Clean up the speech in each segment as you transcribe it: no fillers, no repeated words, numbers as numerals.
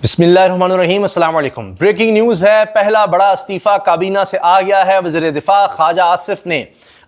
बिस्मिल्लाहिर्रहमानिर्रहीम, अस्सलाम वालेकुम। ब्रेकिंग न्यूज़ है, पहला बड़ा इस्तीफ़ा काबीना से आ गया है। वज़ीर दिफ़ा ख्वाजा आसिफ ने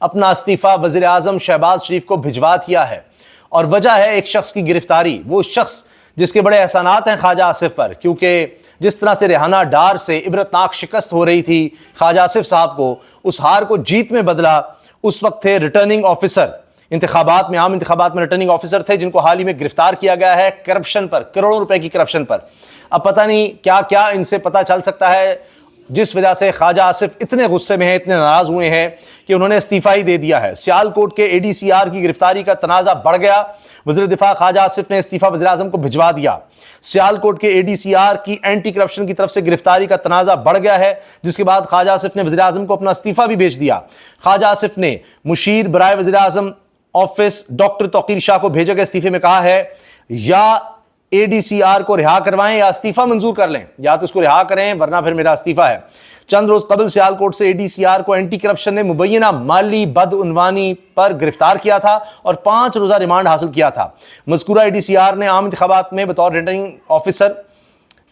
अपना इस्तीफ़ा वज़ीर आज़म शहबाज शरीफ को भिजवा दिया है और वजह है एक शख्स की गिरफ्तारी। वो शख्स जिसके बड़े एहसानात हैं ख्वाजा आसिफ पर, क्योंकि जिस तरह से रेहाना डार से इबरतनाक शिकस्त हो रही थी ख्वाजा आसिफ साहब को, उस हार को जीत में बदला। उस वक्त थे रिटर्निंग ऑफिसर इंतखाबात में, आम इंतखाबात में रिटर्निंग ऑफिसर थे, जिनको हाल ही में गिरफ्तार किया गया है करप्शन पर, करोड़ों रुपए की करप्शन पर। अब पता नहीं क्या क्या इनसे पता चल सकता है, जिस वजह से ख्वाजा आसिफ इतने गुस्से में हैं, इतने नाराज हुए हैं कि उन्होंने इस्तीफा ही दे दिया है। सियालकोट के ADCR की गिरफ्तारी का तनाज़ा बढ़ गया। वज़ीर दिफा ख्वाजा आसिफ ने इस्तीफा वज़ीर आज़म को भिजवा दिया। सियालकोट के ADCR की एंटी करप्शन की तरफ से गिरफ्तारी का तनाज़ा बढ़ गया है, जिसके बाद ख्वाजा आसिफ ने वज़ीर आज़म को अपना इस्तीफा भी भेज दिया। ख्वाजा आसिफ ने मुशीर बराए वज़ीर आज़म ऑफिस डॉक्टर तौकीर शाह को भेजे गए इस्तीफे में कहा है, या ADCR को रिहा करवाएं या इस्तीफा मंजूर कर लें, या तो इसको रिहा करें वरना फिर मेरा इस्तीफा है। चंद रोज कबल सियालकोट से ADCR को एंटी करप्शन ने मुबैना माली बदउनवानी पर गिरफ्तार किया था और 5 रोजा रिमांड हासिल किया था। मज़कूरा ADCR ने आम इंतखाबात में बतौर रिटर्निंग ऑफिसर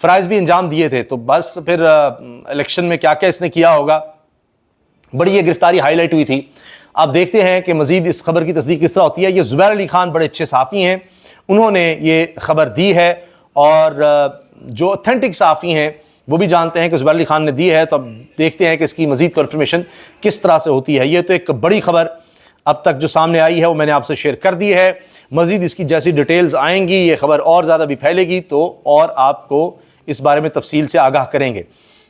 फ़राइज़ भी अंजाम दिए थे। तो बस फिर इलेक्शन में क्या क्या इसने किया होगा, बड़ी ये गिरफ्तारी हाईलाइट हुई थी। आप देखते हैं कि मजीद इस खबर की तस्दीक किस तरह होती है। ये ज़ुबैर अली खान बड़े अच्छे सहाफ़ी हैं, उन्होंने ये खबर दी है और जो ऑथेंटिक सहाफ़ी हैं वो भी जानते हैं कि ज़ुबैर अली खान ने दी है। तो अब देखते हैं कि इसकी मजीद कन्फर्मेशन किस तरह से होती है। ये तो एक बड़ी खबर अब तक जो सामने आई है वो मैंने आपसे शेयर कर दी है। मजीद इसकी जैसी डिटेल्स आएंगी, ये खबर और ज़्यादा भी फैलेगी तो और आपको इस बारे में तफसील से आगाह करेंगे।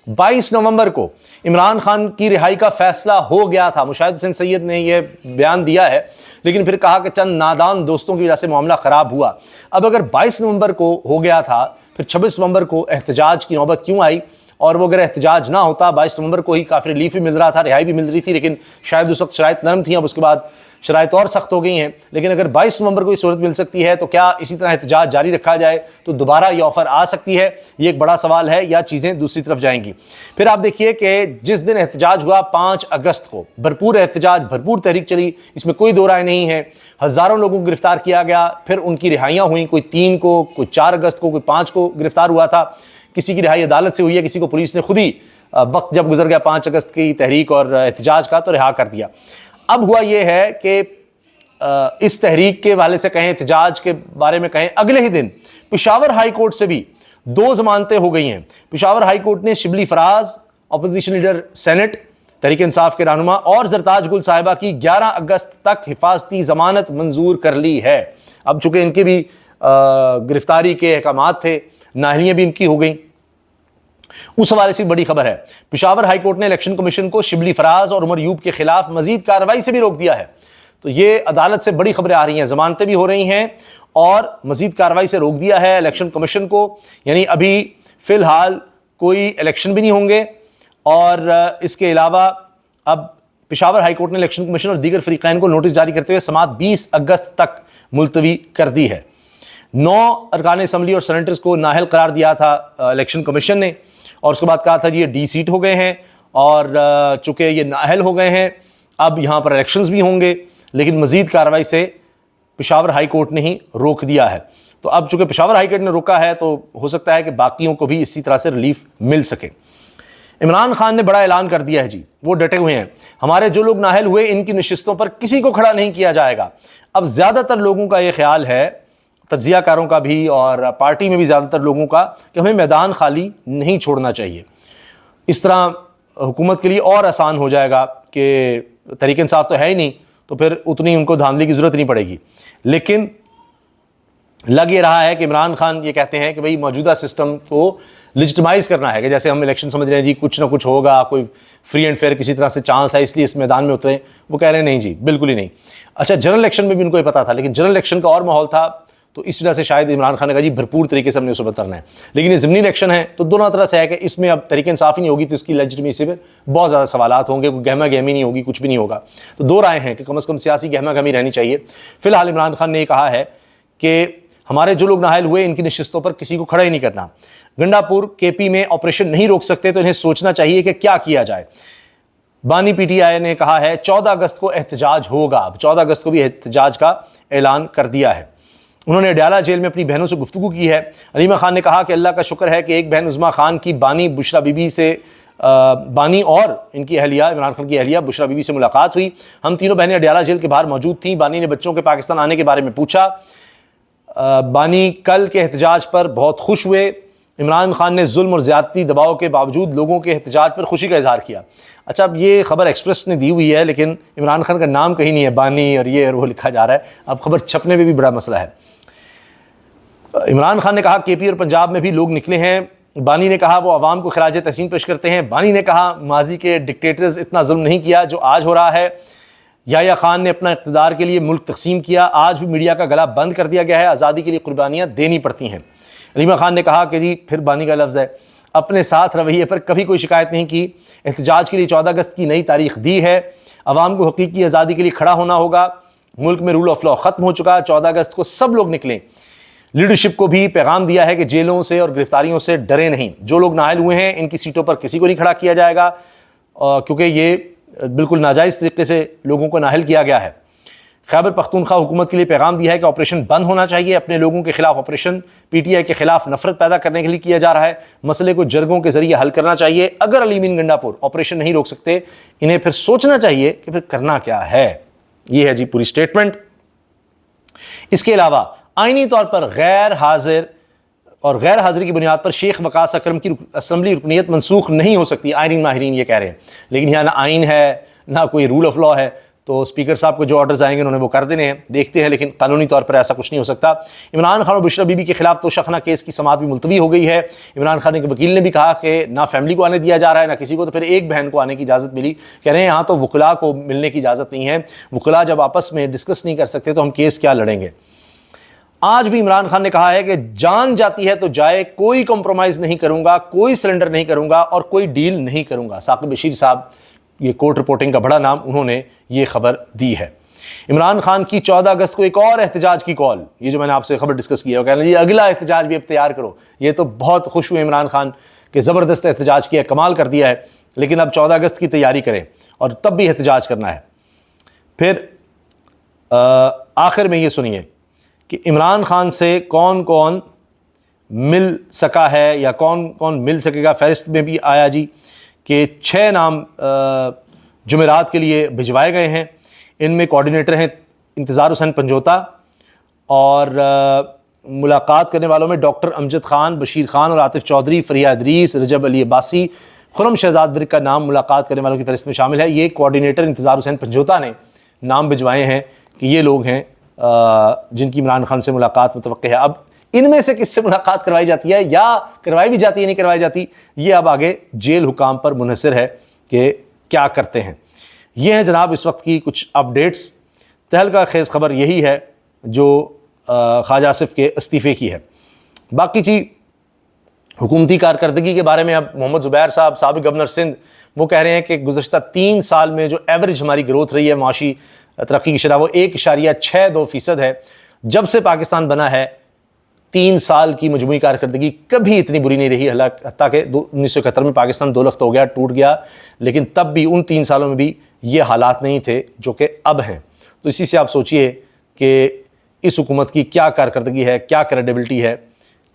22 नवंबर को इमरान खान की रिहाई का फैसला हो गया था। मुशाहिद हुसैन सैयद ने यह बयान दिया है, लेकिन फिर कहा कि चंद नादान दोस्तों की वजह से मामला ख़राब हुआ। अब अगर 22 नवंबर को हो गया था, फिर 26 नवंबर को एहतजाज की नौबत क्यों आई? और वो अगर एहतजाज ना होता, 22 नवंबर को ही काफ़ी रिलीफ भी मिल रहा था, रिहाई भी मिल रही थी, लेकिन शायद उस वक्त शराइत नरम थी। अब उसके बाद शराइत और सख्त हो गई हैं। लेकिन अगर 22 नवंबर को ये सूरत मिल सकती है तो क्या इसी तरह एहतजाज जारी रखा जाए तो दोबारा ये ऑफर आ सकती है? ये एक बड़ा सवाल है, या चीज़ें दूसरी तरफ जाएंगी? फिर आप देखिए कि जिस दिन एहतजाज हुआ 5 अगस्त को, भरपूर एहतजाज, भरपूर तहरीक चली, इसमें कोई दो राय नहीं है। हज़ारों लोगों को गिरफ्तार किया गया, फिर उनकी रिहाइयाँ हुई, कोई 3 को, कोई 4 अगस्त को, कोई 5 को गिरफ्तार हुआ था। किसी की रिहाई अदालत से हुई है, किसी को पुलिस ने खुद ही वक्त जब गुजर गया 5 अगस्त की तहरीक और एहतजाज का तो रिहा कर दिया। अब हुआ यह है कि इस तहरीक के वाले से कहें, एहतजाज के बारे में कहें, अगले ही दिन पेशावर हाई कोर्ट से भी 2 जमानतें हो गई हैं। पेशावर हाई कोर्ट ने Shibli Faraz, opposition leader senate Tehreek Insaf के रहनुमा, और जरताज गुल साहिबा की 11 अगस्त तक हिफाजती जमानत मंजूर कर ली है। अब चूंकि इनके भी गिरफ्तारी के अहकामात थे, नाहलियां भी इनकी हो गई, उस हवाले से बड़ी खबर है। पेशावर हाई कोर्ट ने इलेक्शन कमीशन को शिबली फराज और उमर यूब के खिलाफ मजीद कार्रवाई से भी रोक दिया है। तो ये अदालत से बड़ी खबरें आ रही हैं, जमानतें भी हो रही हैं और मजीद कार्रवाई से रोक दिया है इलेक्शन कमीशन को। यानी अभी फिलहाल कोई इलेक्शन भी नहीं होंगे। और इसके अलावा अब पेशावर हाई कोर्ट ने इलेक्शन कमीशन और दीगर फरीकैन को नोटिस जारी करते हुए समाअत 20 अगस्त तक मुलतवी कर दी है। 9 अरकान असम्बली और सेनेटर्स को नाअहल करार दिया था इलेक्शन कमीशन ने, और उसके बाद कहा था जी ये डी सीट हो गए हैं और चूंकि ये नाअहल हो गए हैं अब यहाँ पर इलेक्शंस भी होंगे, लेकिन मजीद कार्रवाई से पेशावर हाई कोर्ट ने ही रोक दिया है। तो अब चूंकि पेशावर हाई कोर्ट ने रोका है तो हो सकता है कि बाकियों को भी इसी तरह से रिलीफ मिल सके। इमरान खान ने बड़ा ऐलान कर दिया है जी, वो डटे हुए हैं, हमारे जो लोग नाअहल हुए इनकी नशिस्तों पर किसी को खड़ा नहीं किया जाएगा। अब ज़्यादातर लोगों का ये ख्याल है, तज्ज़ियाकारों का भी और पार्टी में भी ज़्यादातर लोगों का, कि हमें मैदान खाली नहीं छोड़ना चाहिए। इस तरह हुकूमत के लिए और आसान हो जाएगा कि तहरीक इंसाफ तो है ही नहीं, तो फिर उतनी उनको धांधली की ज़रूरत नहीं पड़ेगी। लेकिन लग ये रहा है कि इमरान खान ये कहते हैं कि भाई मौजूदा सिस्टम को लेजिटिमाइज़ करना है, कि जैसे हम इलेक्शन समझ रहे हैं जी कुछ ना कुछ होगा, कोई फ्री एंड फेयर किसी तरह से चांस है इसलिए इस मैदान में उतरे। वो कह रहे हैं नहीं जी, बिल्कुल ही नहीं। अच्छा, जनरल इलेक्शन में भी उनको ये पता था, लेकिन जनरल इलेक्शन का और माहौल था, तो इस वजह से शायद इमरान खान ने कहा जी भरपूर तरीके से हमने उसे उतरना है। लेकिन ये ज़िमनी इलेक्शन है तो दोनों तरह से है कि इसमें अब तहरीक इंसाफ ही नहीं होगी तो इसकी लेजिटिमेसी पे बहुत ज़्यादा सवालात होंगे, कोई गहमा गहमी नहीं होगी, कुछ भी नहीं होगा। तो 2 राय हैं कि कम से कम सियासी गहमा गहमी रहनी चाहिए। फिलहाल इमरान खान ने ये कहा है कि हमारे जो लोग नाअहल हुए इनकी नशिस्तों पर किसी को खड़ा ही नहीं करना। गंडापुर KP में ऑपरेशन नहीं रोक सकते तो इन्हें सोचना चाहिए कि क्या किया जाए। बानी PTI ने कहा है 14 अगस्त को एहतजाज होगा। अब 14 अगस्त को भी एहतजाज का ऐलान कर दिया है। انہوں نے اڈیالہ جیل میں اپنی بہنوں سے گفتگو کی ہے۔ علیمہ خان نے کہا کہ اللہ کا شکر ہے کہ ایک بہن عظمیٰ خان کی بانی بشرا بی بی سے بانی اور ان کی اہلیہ عمران خان کی اہلیہ بشرا بی بی سے ملاقات ہوئی۔ ہم تینوں بہنیں اڈیالہ جیل کے باہر موجود تھیں۔ بانی نے بچوں کے پاکستان آنے کے بارے میں پوچھا۔ بانی کل کے احتجاج پر بہت خوش ہوئے۔ عمران خان نے ظلم اور زیادتی دباؤ کے باوجود لوگوں کے احتجاج پر خوشی کا اظہار کیا۔ اچھا، اب یہ خبر ایکسپریس نے دی ہوئی ہے لیکن عمران خان کا نام کہیں نہیں ہے، بانی اور یہ اور وہ لکھا جا رہا ہے۔ اب خبر چھپنے میں بھی بڑا مسئلہ ہے۔ عمران خان نے کہا کے پی اور پنجاب میں بھی لوگ نکلے ہیں۔ بانی نے کہا وہ عوام کو خراج تحسین پیش کرتے ہیں۔ بانی نے کہا ماضی کے ڈکٹیٹرز اتنا ظلم نہیں کیا جو آج ہو رہا ہے۔ یحییٰ خان نے اپنا اقتدار کے لیے ملک تقسیم کیا، آج بھی میڈیا کا گلا بند کر دیا گیا ہے، آزادی کے لیے قربانیاں دینی پڑتی ہیں۔ علیمہ خان نے کہا کہ جی پھر بانی کا لفظ ہے، اپنے ساتھ رویے پر کبھی کوئی شکایت نہیں کی، احتجاج کے لیے 14 اگست کی نئی تاریخ دی ہے، عوام کو حقیقی آزادی کے لیے کھڑا ہونا ہوگا، ملک میں رول آف لا ختم ہو چکا، 14 اگست کو سب لوگ نکلیں۔ لیڈرشپ کو بھی پیغام دیا ہے کہ جیلوں سے اور گرفتاریوں سے ڈرے نہیں، جو لوگ نائل ہوئے ہیں ان کی سیٹوں پر کسی کو نہیں کھڑا کیا جائے گا، کیونکہ یہ بالکل ناجائز طریقے سے لوگوں کو نااہل کیا گیا ہے۔ خیبر پختونخوا حکومت کے لیے پیغام دیا ہے کہ آپریشن بند ہونا چاہیے، اپنے لوگوں کے خلاف آپریشن پی ٹی آئی کے خلاف نفرت پیدا کرنے کے لیے کیا جا رہا ہے، مسئلے کو جرگوں کے ذریعے حل کرنا چاہیے۔ اگر علی مین گنڈا پور آپریشن نہیں روک سکتے، انہیں پھر سوچنا چاہیے کہ پھر کرنا کیا ہے۔ یہ ہے جی پوری سٹیٹمنٹ۔ اس کے علاوہ آئینی طور پر غیر حاضری کی بنیاد پر شیخ وقاص اکرم کی اسمبلی رکنیت منسوخ نہیں ہو سکتی، آئینی ماہرین یہ کہہ رہے ہیں، لیکن یہاں نہ آئین ہے نہ کوئی رول آف لا ہے، تو اسپیکر صاحب کو جو آرڈرز آئیں گے انہوں نے وہ کر دینے ہیں، دیکھتے ہیں، لیکن قانونی طور پر ایسا کچھ نہیں ہو سکتا۔ عمران خان اور بشرا بی بی کے خلاف توشخانہ کیس کی سماعت بھی ملتوی ہو گئی ہے۔ عمران خان کے وکیل نے بھی کہا کہ نہ فیملی کو آنے دیا جا رہا ہے نہ کسی کو، تو پھر ایک بہن کو آنے کی اجازت ملی، کہہ رہے ہیں یہاں تو وکلاء کو ملنے کی اجازت نہیں ہے، وکلاء جب آپس میں ڈسکس نہیں کر سکتے تو ہم کیس کیا لڑیں گے۔ آج بھی عمران خان نے کہا ہے کہ جان جاتی ہے تو جائے، کوئی کمپرومائز نہیں کروں گا، کوئی سرنڈر نہیں کروں گا اور کوئی ڈیل نہیں کروں گا۔ ثاقب بشیر صاحب، یہ کورٹ رپورٹنگ کا بڑا نام، انہوں نے یہ خبر دی ہے۔ عمران خان کی 14 اگست کو ایک اور احتجاج کی کال، یہ جو میں نے آپ سے خبر ڈسکس کی ہے، وہ کہنا جی اگلا احتجاج بھی اب تیار کرو۔ یہ تو بہت خوش ہوئے عمران خان کہ زبردست احتجاج کیا، کمال کر دیا ہے، لیکن اب 14 اگست کی تیاری کریں اور تب بھی احتجاج کرنا ہے۔ پھر آخر میں یہ سنیے کہ عمران خان سے کون کون مل سکا ہے یا کون کون مل سکے گا۔ فہرست میں بھی آیا جی کہ 6 نام جمعرات کے لیے بھجوائے گئے ہیں۔ ان میں کوارڈینیٹر ہیں انتظار حسین پنجوتا، اور ملاقات کرنے والوں میں ڈاکٹر امجد خان، بشیر خان اور عاطف چودھری، فریہ ادریس، رجب علی عباسی، خرم شہزاد ورک کا نام ملاقات کرنے والوں کی فہرست میں شامل ہے۔ یہ کوارڈینیٹر انتظار حسین پنجوتا نے نام بھجوائے ہیں کہ یہ لوگ ہیں جن کی عمران خان سے ملاقات متوقع ہے۔ اب ان میں سے کس سے ملاقات کروائی جاتی ہے یا کروائی بھی جاتی ہے نہیں کروائی جاتی، یہ اب آگے جیل حکام پر منحصر ہے کہ کیا کرتے ہیں۔ یہ ہیں جناب اس وقت کی کچھ اپڈیٹس۔ تہلکہ خیز خبر یہی ہے جو خواجہ آصف کے استعفے کی ہے۔ باقی چیز حکومتی کارکردگی کے بارے میں اب محمد زبیر صاحب، سابق گورنر سندھ، وہ کہہ رہے ہیں کہ گزشتہ 3 سال میں جو ایوریج ہماری گروتھ رہی ہے معاشی ترقی کی شرح، وہ 1.62% ہے۔ جب سے پاکستان بنا ہے 3 سال کی مجموعی کارکردگی کبھی اتنی بری نہیں رہی، حتیٰ کہ 1971 میں پاکستان 2 لخت ہو گیا، ٹوٹ گیا، لیکن تب بھی ان 3 سالوں میں بھی یہ حالات نہیں تھے جو کہ اب ہیں۔ تو اسی سے آپ سوچئے کہ اس حکومت کی کیا کارکردگی ہے، کیا کریڈیبلٹی ہے،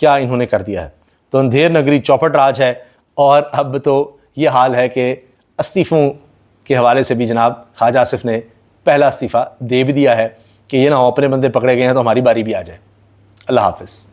کیا انہوں نے کر دیا ہے۔ تو اندھیر نگری چوپٹ راج ہے، اور اب تو یہ حال ہے کہ استعفوں کے حوالے سے بھی جناب خواجہ آصف نے پہلا استعفیٰ دے بھی دیا ہے کہ یہ نہ ہو اپنے بندے پکڑے گئے ہیں تو ہماری باری بھی آ جائے۔ اللہ حافظ۔